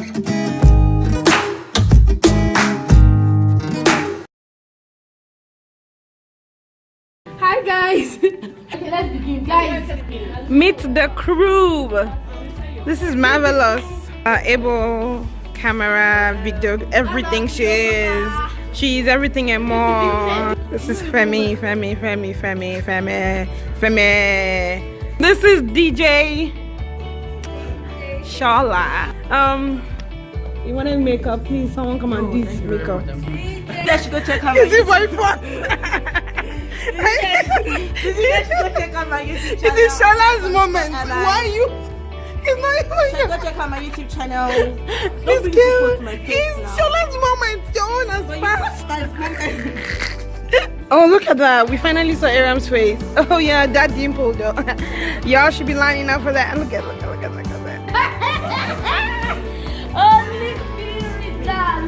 Hi guys. Okay, let's begin. Guys, meet the crew. This is Marvelous. Able, camera, video, everything she is. She's everything and more. This is Femi. This is DJ SHOLA. You want to make up, please? Someone come and do this makeup. let's go check out. Is it my fault? Let's go check out my YouTube channel. It is SHOLA's moment. Why are you? It's not even. Go check out my YouTube channel. This girl. It's SHOLA's moment. Your own has passed. Oh, look at that. We finally saw Aram's face. Oh, yeah, that dimple, though. Y'all should be lining up for that. Look at that. Oh, leave me with that.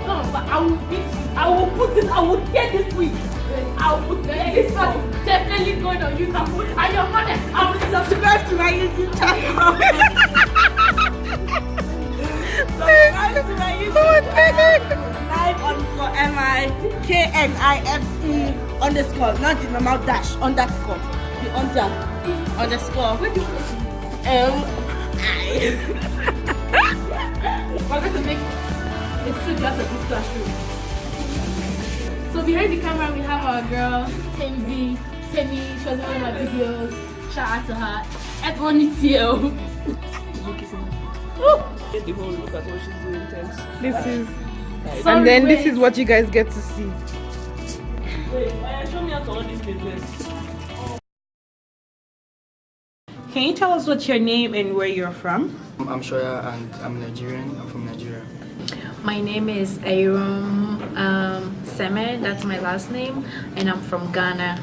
No, but I will beat you. I will put this. I will tear this week. I will put this one. Definitely going on YouTube. And your mother, I will subscribe to my YouTube channel. Subscribe to my YouTube channel. Live_MIKNIFE_, not the normal dash, underscore. The underscore. Where do you MI. We're going to make a studio of this classroom. So behind the camera we have our girl Temi. She was one of my videos. Shout out to her. Everyone is here. The whole look at what she's doing. Thanks. This is. And then this is what you guys get to see. Wait, show me how to all these business. Can you tell us what's your name and where you're from? I'm Shoya and I'm Nigerian. I'm from Nigeria. My name is Ayrum Seme, that's my last name, and I'm from Ghana.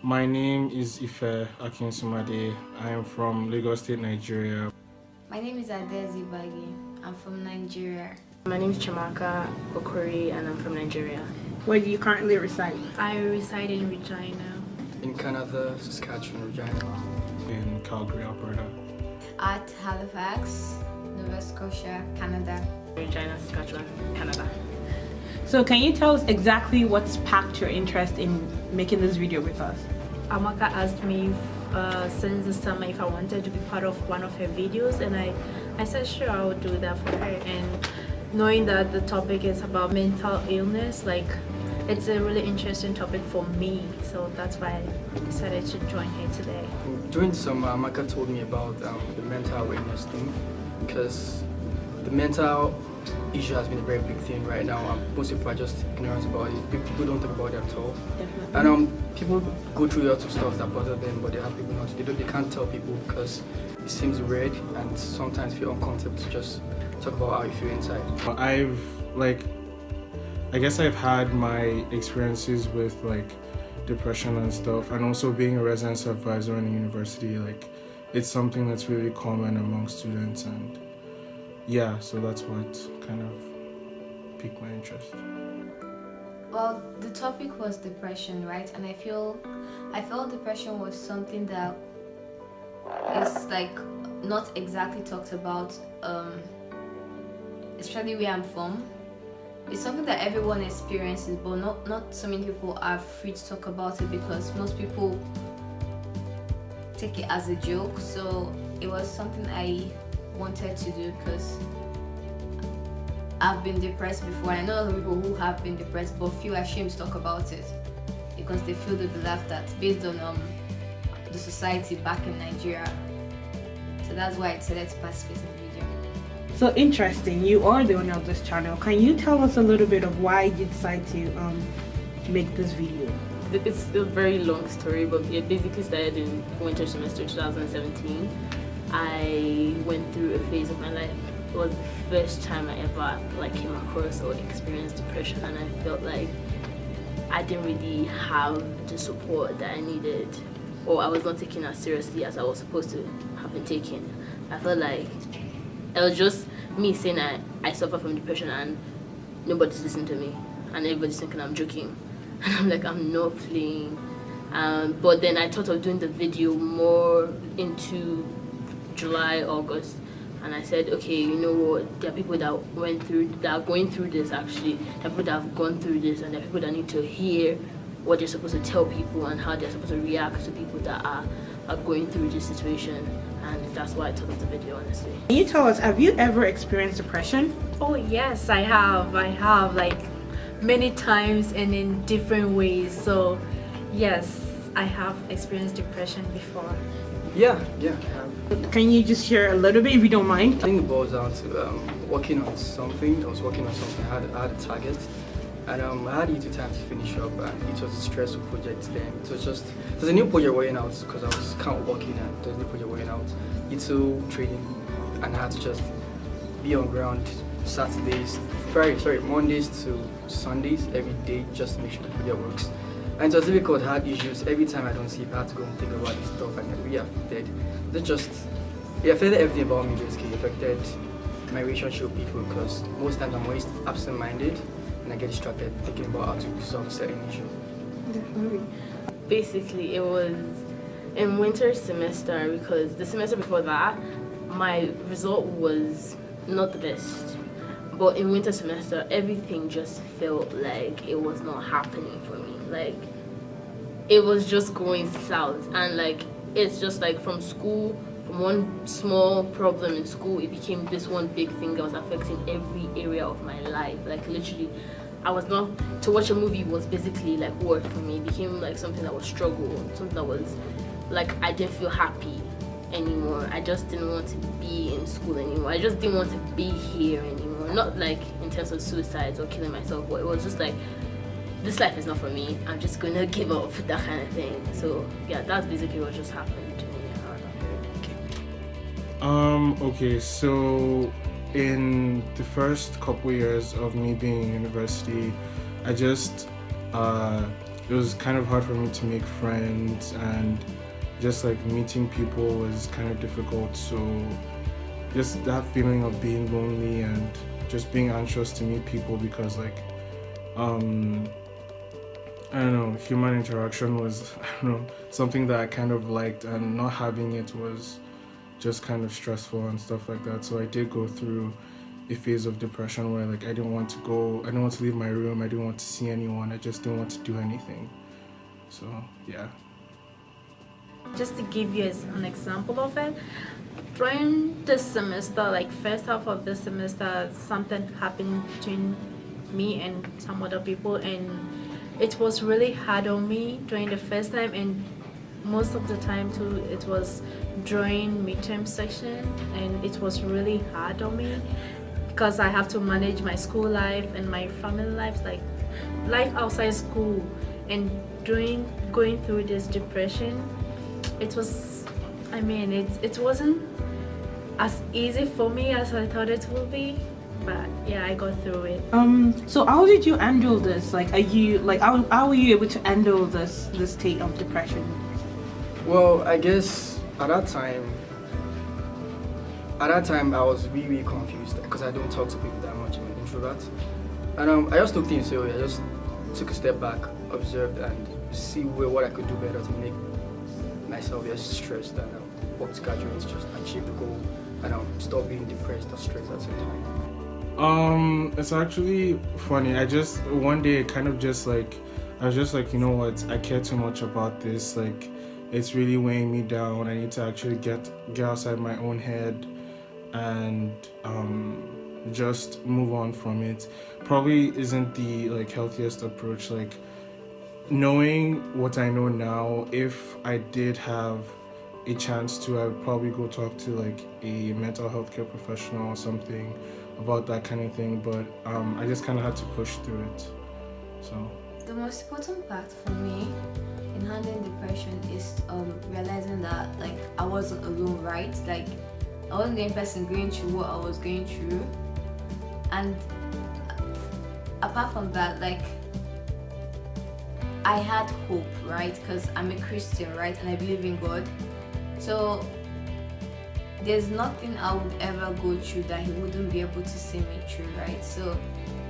My name is Ife Akinsumade. I am from Lagos State, Nigeria. My name is Adezi Bagi. I'm from Nigeria. My name is Chimaka Okori, and I'm from Nigeria. Where do you currently reside? I reside in Regina. In Canada, Saskatchewan, Regina. In Calgary, Alberta. At Halifax, Nova Scotia, Canada. Regina, Saskatchewan, Canada. So can you tell us exactly what sparked your interest in making this video with us? Amaka asked me since the summer if I wanted to be part of one of her videos, and I said sure, I would do that for her. And knowing that the topic is about mental illness, like it's a really interesting topic for me, so that's why I decided to join here today. During the summer, Amaka told me about the mental awareness thing, because the mental issue has been a very big thing right now. Most people are just ignorant about it. People don't talk about it at all. Definitely. And people go through lots of stuff that bother them, but they have people not. They can't tell people because it seems weird and sometimes feel uncomfortable to just talk about how you feel inside. I guess I've had my experiences with depression and stuff, and also being a resident supervisor in a university. It's something that's really common among students, and yeah, so that's what kind of piqued my interest. Well, the topic was depression, right? And I felt depression was something that is not exactly talked about, especially where I'm from. It's something that everyone experiences, but not so many people are free to talk about it because most people take it as a joke. So it was something I wanted to do because I've been depressed before, and I know a lot of people who have been depressed but feel ashamed to talk about it because they feel they'll be laughed at based on the society back in Nigeria. So that's why I decided to participate in the video. So interesting, you are the owner of this channel. Can you tell us a little bit of why you decided to make this video? It's a very long story, but it basically started in winter semester 2017. I went through a phase of my life. It was the first time I ever came across or experienced depression, and I felt like I didn't really have the support that I needed, or I was not taken as seriously as I was supposed to have been taken. I felt like it was just me saying that I suffer from depression and nobody's listening to me, and everybody's thinking I'm joking, and I'm like, I'm not playing. But then I thought of doing the video more into July, August, and I said, okay, you know what, there are people that are going through this actually, there are people that have gone through this, and there are people that need to hear what they're supposed to tell people and how they're supposed to react to people that are going through this situation. And that's why I took up the video, honestly. Can you tell us, have you ever experienced depression? Oh yes, I have like many times and in different ways. So yes, I have experienced depression before. Yeah, I have. Can you just share a little bit if you don't mind? I think it boils down to working on something. I was working on something. I had a target, and I had little time to finish up, and it was a stressful project then. It was just, there's a new project working out because I was kind of working, and there's a new project working out. It's all trading, and I had to just be on ground Mondays to Sundays every day just to make sure the project works. And it was difficult, I had issues. Every time I don't sleep, I had to go and think about this stuff, and it really affected. It affected everything about me basically. It affected my relationship with people because most times I'm always absent-minded and I get distracted thinking about how to solve a certain issue. Definitely. Basically, it was in winter semester because the semester before that, my result was not the best. But in winter semester, everything just felt like it was not happening for me. Like, it was just going south. And like, it's just like from school, from one small problem in school, it became this one big thing that was affecting every area of my life. Like literally, to watch a movie was basically like work for me. It became like something that was struggle, something that was like, I didn't feel happy anymore. I just didn't want to be in school anymore. I just didn't want to be here anymore. Not like in terms of suicides or killing myself, but it was just like, this life is not for me. I'm just gonna give up, that kind of thing. So yeah, that's basically what just happened to me around that period. Okay, so in the first couple years of me being in university, I just it was kind of hard for me to make friends, and just like meeting people was kind of difficult. So just that feeling of being lonely and just being anxious to meet people because like I don't know, human interaction was, something that I kind of liked, and not having it was just kind of stressful and stuff like that. So I did go through a phase of depression where like I didn't want to leave my room, I didn't want to see anyone, I just didn't want to do anything. So yeah. Just to give you an example of it, during this semester, like first half of the semester, something happened between me and some other people, and it was really hard on me during the first time, and most of the time too, it was during midterm section, and it was really hard on me because I have to manage my school life and my family life, like life outside school. And going through this depression, it wasn't as easy for me as I thought it would be, but yeah, I got through it. So how did you handle this? Like, how were you able to handle this state of depression? Well, I guess at that time I was really confused because I don't talk to people that much. I'm an introvert, and I just took things seriously. I just took a step back, observed, and see what I could do better to make myself less stressed, and worked gradually to just achieve the goal and stop being depressed or stressed at the same time. It's actually funny. One day I was just like, you know what, I care too much about this, like it's really weighing me down. I need to actually get outside my own head and just move on from it. Probably isn't the like healthiest approach. Like, knowing what I know now, if I did have a chance to, I would probably go talk to like a mental health care professional or something about that kind of thing, but I just kind of had to push through it. So the most important part for me in handling depression is realizing that like I wasn't alone, right? Like I wasn't the only person going through what I was going through, and apart from that, like I had hope, right? Because I'm a Christian, right? And I believe in God. So there's nothing I would ever go through that He wouldn't be able to see me through, right? So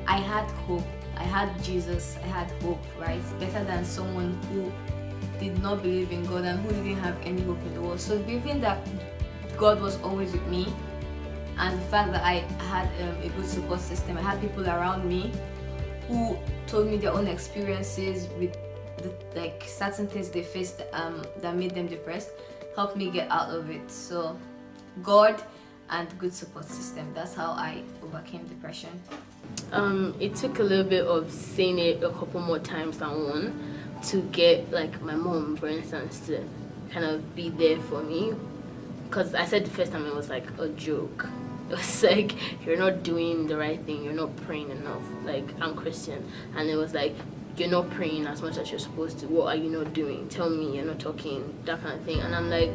I had hope. I had Jesus. I had hope, right? Better than someone who did not believe in God and who didn't have any hope in the world. So believing that God was always with me and the fact that I had a good support system. I had people around me who told me their own experiences with like certain things they faced that made them depressed, helped me get out of it. So God and good support system, that's how I overcame depression. It took a little bit of saying it a couple more times than one to get like my mom, for instance, to kind of be there for me, because I said the first time it was like a joke. It was like, you're not doing the right thing, you're not praying enough. Like, I'm Christian, and it was like, you're not praying as much as you're supposed to. What are you not doing? Tell me, you're not talking, that kind of thing. And I'm like,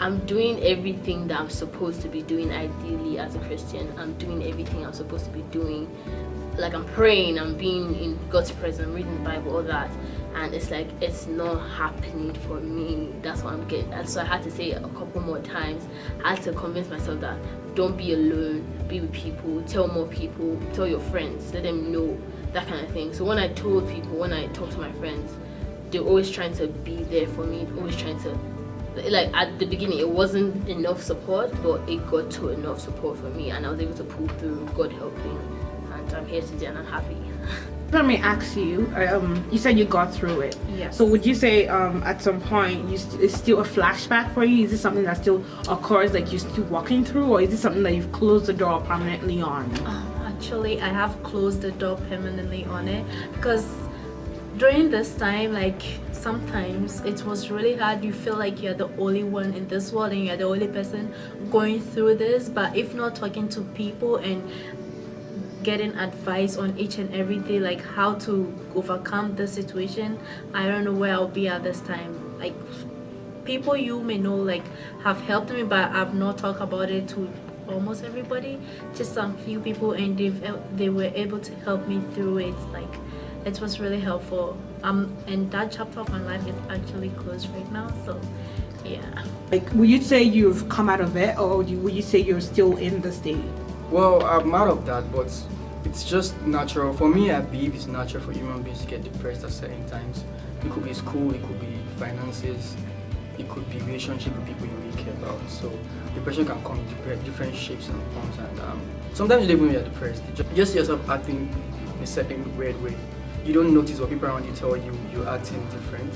I'm doing everything that I'm supposed to be doing ideally as a Christian. I'm doing everything I'm supposed to be doing. Like, I'm praying, I'm being in God's presence, I'm reading the Bible, all that. And it's like, it's not happening for me. That's what I'm getting. So I had to say it a couple more times. I had to convince myself that don't be alone, be with people, tell more people, tell your friends, let them know, that kind of thing. So when I told people, when I talked to my friends, they're always trying to be there for me, always trying to, like at the beginning it wasn't enough support, but it got to enough support for me and I was able to pull through, God helping, and I'm here today and I'm happy. Let me ask you, you said you got through it. Yes. So would you say at some point it's still a flashback for you? Is this something that still occurs, like you're still walking through, or is this something that you've closed the door permanently on? Actually, I have closed the door permanently on it, because during this time, like sometimes it was really hard. You feel like you're the only one in this world and you're the only person going through this. But if not talking to people and getting advice on each and every day, like how to overcome the situation, I don't know where I'll be at this time. Like people you may know like have helped me, but I've not talked about it to almost everybody, just some few people, and they were able to help me through it. Like it was really helpful. And that chapter of my life is actually closed right now, so yeah. Like, would you say you've come out of it, or would you say you're still in the state? Well, I'm out of that, but it's just natural. For me, I believe it's natural for human beings to get depressed at certain times. It could be school, it could be finances, it could be relationship with people you really care about. So depression can come in different shapes and forms, and sometimes you don't even know you're depressed. You just see yourself acting in a certain weird way. You don't notice what people around you tell you you're acting different,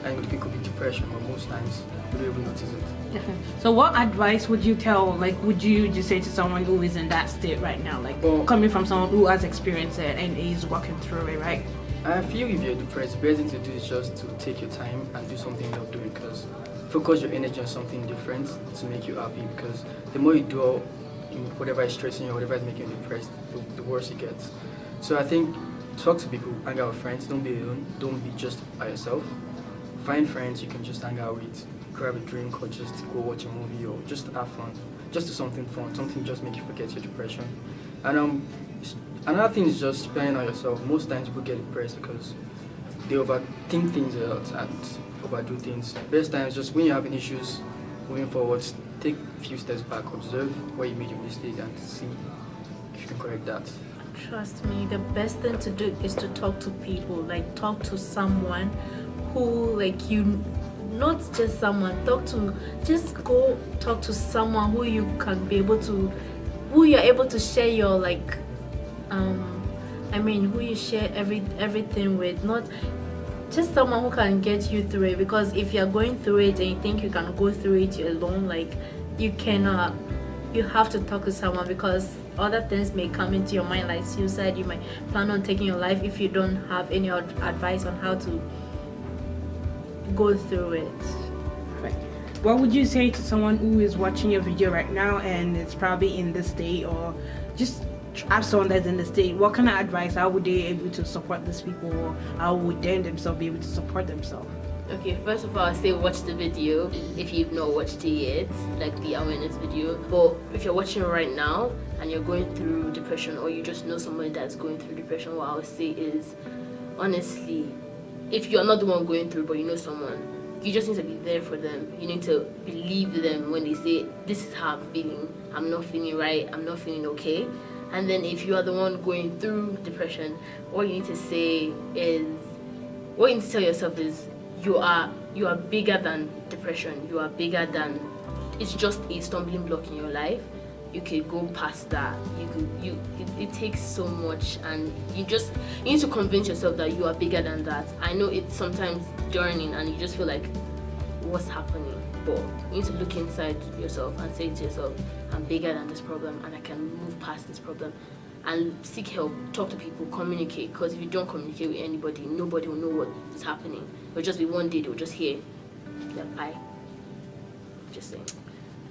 and it could be depression, but most times you don't even notice it. So what advice would you tell, like would you just say to someone who is in that state right now, like coming from someone who has experienced it and is walking through it, right? I feel if you're depressed, the best thing to do is just to take your time and do something you're doing, because focus your energy on something different to make you happy, because the more you do in whatever is stressing you or whatever is making you depressed, the worse it gets. So I think talk to people, hang out with friends, don't be alone, don't be just by yourself. Find friends you can just hang out with, grab a drink, or just go watch a movie, or just have fun. Just do something fun, something just make you forget your depression. And another thing is just depending on yourself. Most times people get depressed because they overthink things a lot and overdo things. Best times just when you're having issues moving forward, take a few steps back, observe where you made your mistake and see if you can correct that. Trust me, the best thing to do is to talk to people, like talk to someone who, like, you, not just someone, just go talk to someone who you can be able to, who you're able to share your, like, who you share everything with, not just someone who can get you through it. Because if you're going through it and you think you can go through it alone, like, you cannot. You have to talk to someone, because other things may come into your mind, like suicide. You might plan on taking your life if you don't have any advice on how to go through it. Right. What would you say to someone who is watching your video right now and it's probably in this state, or just have someone that's in the state? What kind of advice, how would they be able to support these people, or how would they themselves be able to support themselves? Okay, first of all, I'll say watch the video if you've not watched it yet, like the awareness video. But if you're watching it right now and you're going through depression, or you just know somebody that's going through depression, what I would say is, honestly, if you're not the one going through but you know someone, you just need to be there for them. You need to believe them when they say, this is how I'm feeling, I'm not feeling right, I'm not feeling okay. And then if you are the one going through depression, what you need to say is, what you need to tell yourself is, you are bigger than depression. You are bigger than, it's just a stumbling block in your life. you could go past that. It takes so much, and you need to convince yourself that you are bigger than that. I know it's sometimes journeying and you just feel like, what's happening? But you need to look inside yourself and say to yourself, I'm bigger than this problem and I can move past this problem. And seek help, talk to people, communicate, because if you don't communicate with anybody, nobody will know what is happening. It'll just be one day they'll just hear, yeah, bye. Just saying.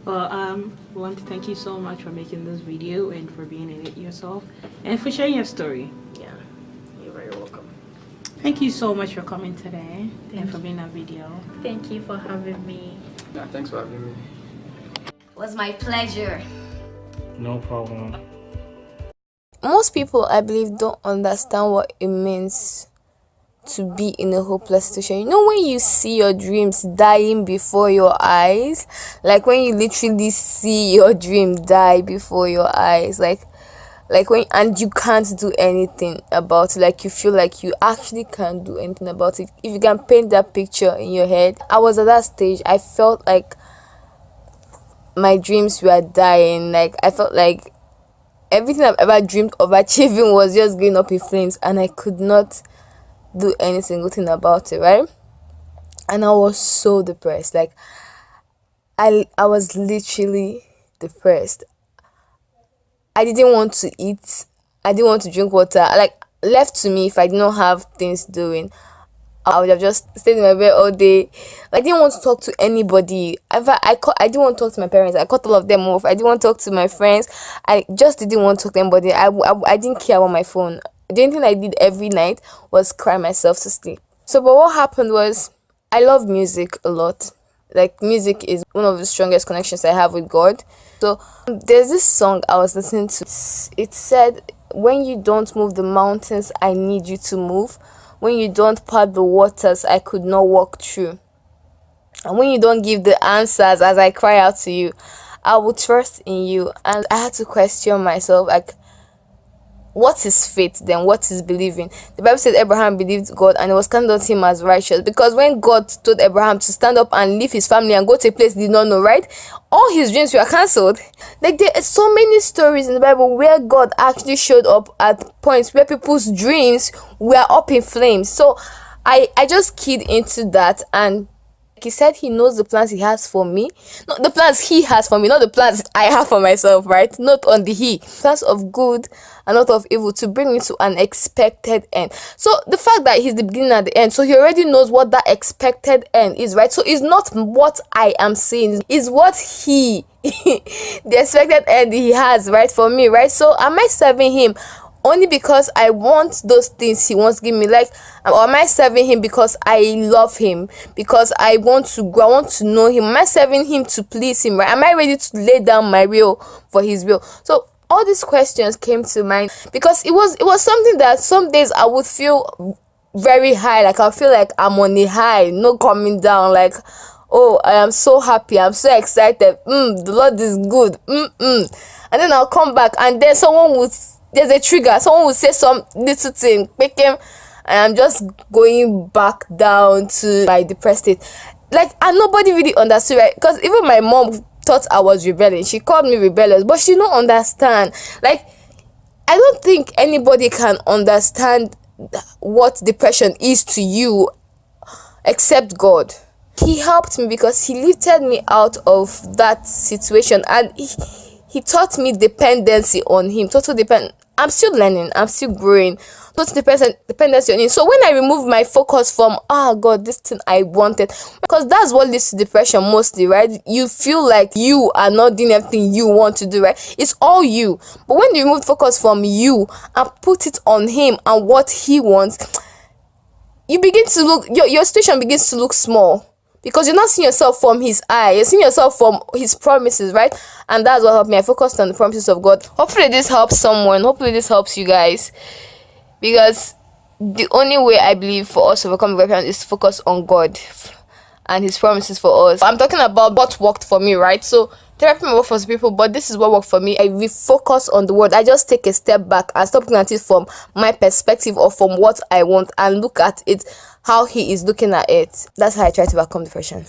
Well, we want to thank you so much for making this video and for being in it yourself and for sharing your story. Yeah, you're very welcome. Thank you so much for coming today and for being on video. Thank you for having me. Yeah, thanks for having me. It was my pleasure. No problem. Most people, I believe, don't understand what it means to be in a hopeless situation. You know, when you see your dreams dying before your eyes, like when you literally see your dream die before your eyes, like when, and you can't do anything about it, like you feel like you actually can't do anything about it. If you can paint that picture in your head, I was at that stage. I felt like my dreams were dying. Like I felt like everything I've ever dreamed of achieving was just going up in flames, and I could not do any single thing about it, right? And I was so depressed. Like I was literally depressed. I didn't want to eat. I didn't want to drink water. Like, left to me, if I did not have things doing, I would have just stayed in my bed all day. I didn't want to talk to anybody. I didn't want to talk to my parents. I cut all of them off. I didn't want to talk to my friends. I just didn't want to talk to anybody. I didn't care about my phone. The only thing I did every night was cry myself to sleep. So, but what happened was, I love music a lot. Like, music is one of the strongest connections I have with God. So, there's this song I was listening to. It said, when you don't move the mountains, I need you to move. When you don't part the waters, I could not walk through. And when you don't give the answers as I cry out to you, I will trust in you. And I had to question myself, like, what is faith then? What is believing? The Bible says Abraham believed God and it was counted unto him as righteous. Because when God told Abraham to stand up and leave his family and go to a place he did not know, right? All his dreams were cancelled. Like, there are so many stories in the Bible where God actually showed up at points where people's dreams were up in flames. So I just keyed into that, and he said he knows the plans he has for me. Not the plans he has for me, not the plans I have for myself, right? Not on the he. Plans of good and not of evil, to bring me to an expected end. So the fact that he's the beginning and the end, so he already knows what that expected end is, right? So it's not what I am saying, it's what he, the expected end he has, right, for me, right? So am I serving him only because I want those things he wants to give me? Like, or am I serving him because I love him, because I want to grow, I want to know him? Am I serving him to please him, right? Am I ready to lay down my will for his will? So all these questions came to mind because it was something that some days I would feel very high, like I feel like I'm on a high, no coming down, like, oh, I am so happy, I'm so excited, the Lord is good, and then I'll come back and then there's a trigger, someone will say some little thing, make him, and I'm just going back down to my depressed state. Like, and nobody really understood, right? Because even my mom thought I was rebelling. She called me rebellious, but she don't understand. Like, I don't think anybody can understand what depression is to you except God. He helped me because he lifted me out of that situation, and he taught me dependency on him. Total depend. I'm still learning, I'm still growing. Total dependency on him. So when I remove my focus from, God, this thing I wanted, because that's what leads to depression mostly, right? You feel like you are not doing everything you want to do, right? It's all you. But when you remove focus from you and put it on him and what he wants, you begin to look, your situation begins to look small. Because you're not seeing yourself from his eye, you're seeing yourself from his promises, right? And that's what helped me. I focused on the promises of God. Hopefully this helps someone. Hopefully this helps you guys. Because the only way I believe for us to overcome depression is to focus on God and his promises for us. I'm talking about what worked for me, right? So therapy may work for some people, but this is what worked for me. I refocus on the word. I just take a step back and stop looking at it from my perspective or from what I want, and look at it how he is looking at it. That's how I try to overcome depression.